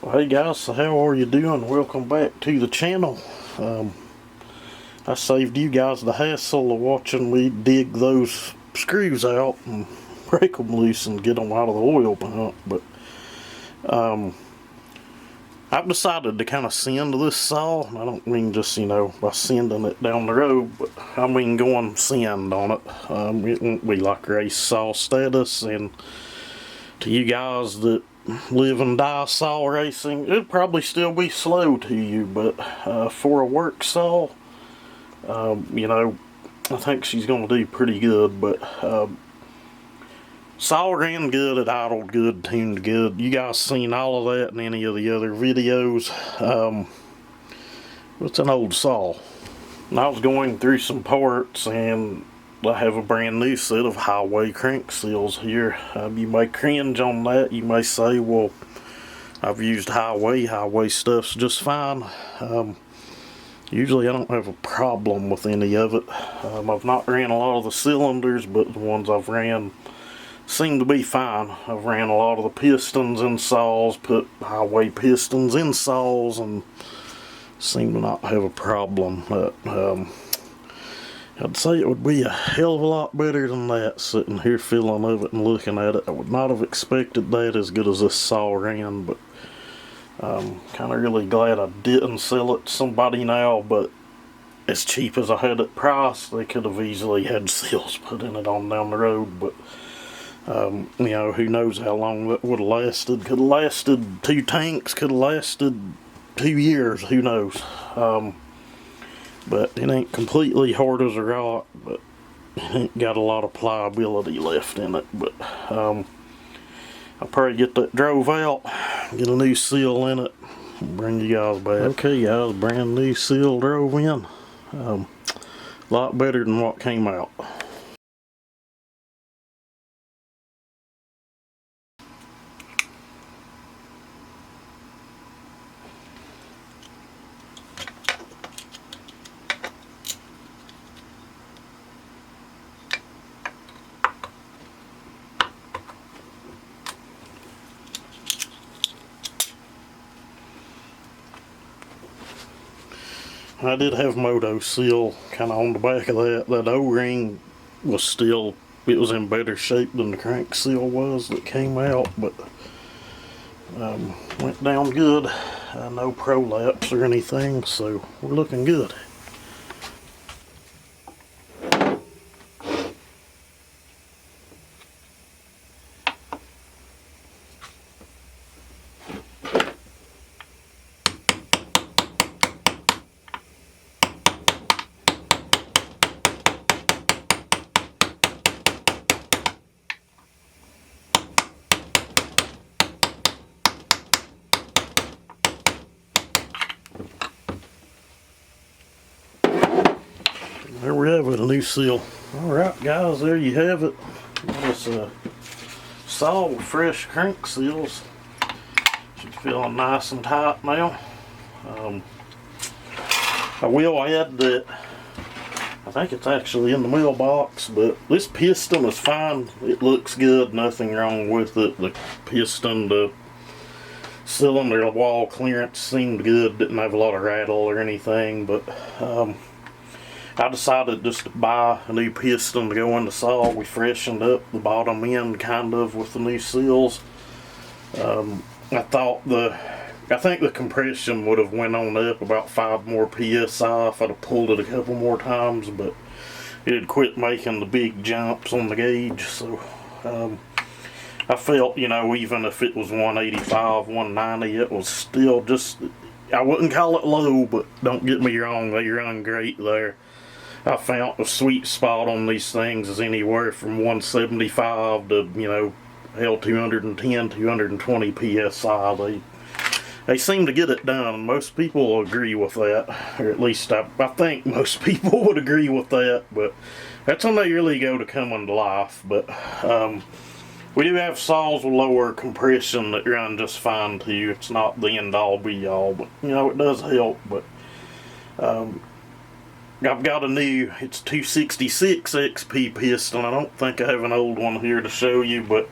Well, hey guys, so how are you doing? Welcome back to the channel. I saved you guys the hassle of watching me dig those screws out and break them loose and get them out of the oil pump, but I've decided to kind of send this saw. I don't mean just, by sending it down the road, but I mean going send on it. It won't be like race saw status, and to you guys that live and die saw racing, it'd probably still be slow to you, but for a work saw, I think she's going to do pretty good. But saw ran good, it idled good, tuned good. You guys seen all of that in any of the other videos. It's an old saw. And I was going through some parts, and I have a brand new set of highway crank seals here. You may cringe on that. You may say, well, I've used highway stuff's just fine. Usually I don't have a problem with any of it. I've not ran a lot of the cylinders, but the ones I've ran seem to be fine. I've ran a lot of the pistons in saws, put highway pistons in saws, and seem to not have a problem. But I'd say it would be a hell of a lot better than that, sitting here feeling of it and looking at it. I would not have expected that as good as this saw ran, but I'm kind of really glad I didn't sell it to somebody now. But as cheap as I had it priced, they could have easily had seals put in it on down the road. But who knows how long that would have lasted. Could have lasted 2 tanks, could have lasted 2 years, who knows. But it ain't completely hard as a rock, but it ain't got a lot of pliability left in it. But I'll probably get that drove out, get a new seal in it, and bring you guys back. Okay guys, brand new seal drove in. A lot better than what came out. I did have moto seal kind of on the back of that. That O-ring was still, it was in better shape than the crank seal was that came out, but went down good. No prolapse or anything, so we're looking good. There we have it, a new seal. Alright guys, there you have it. It's a saw with fresh crank seals. She's feeling nice and tight now. I will add that I think it's actually in the mailbox, but this piston is fine. It looks good, nothing wrong with it. The piston, the cylinder wall clearance seemed good, didn't have a lot of rattle or anything, but I decided just to buy a new piston to go in the saw. We freshened up the bottom end kind of with the new seals. I think the compression would have went on up about 5 more PSI if I'd have pulled it a couple more times, but it had quit making the big jumps on the gauge. So I felt, even if it was 185, 190, it was still just, I wouldn't call it low, but don't get me wrong, they run great there. I found the sweet spot on these things is anywhere from 175 to, hell, 210, 220 PSI. They seem to get it done. Most people will agree with that, or at least I think most people would agree with that, but that's when they really go to coming to life. But we do have saws with lower compression that run just fine too. It's not the end all be all, but it does help. But I've got a new, it's 266 XP piston. I don't think I have an old one here to show you, but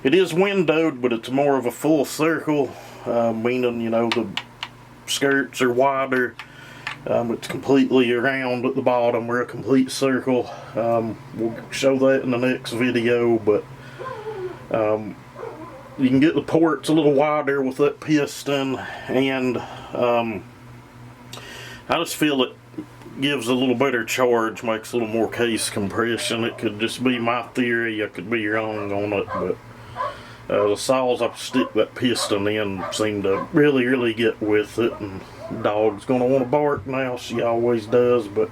it is windowed, but it's more of a full circle. meaning, you know, the skirts are wider. It's completely round at the bottom. We're a complete circle. We'll show that in the next video, but you can get the ports a little wider with that piston, and I just feel it gives a little better charge, makes a little more case compression. It could just be my theory, I could be wrong on it, but the saws I stick that piston in seem to really get with it, and dog's gonna want to bark now. She always does. But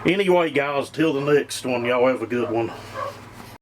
anyway, guys, till the next one, y'all have a good one.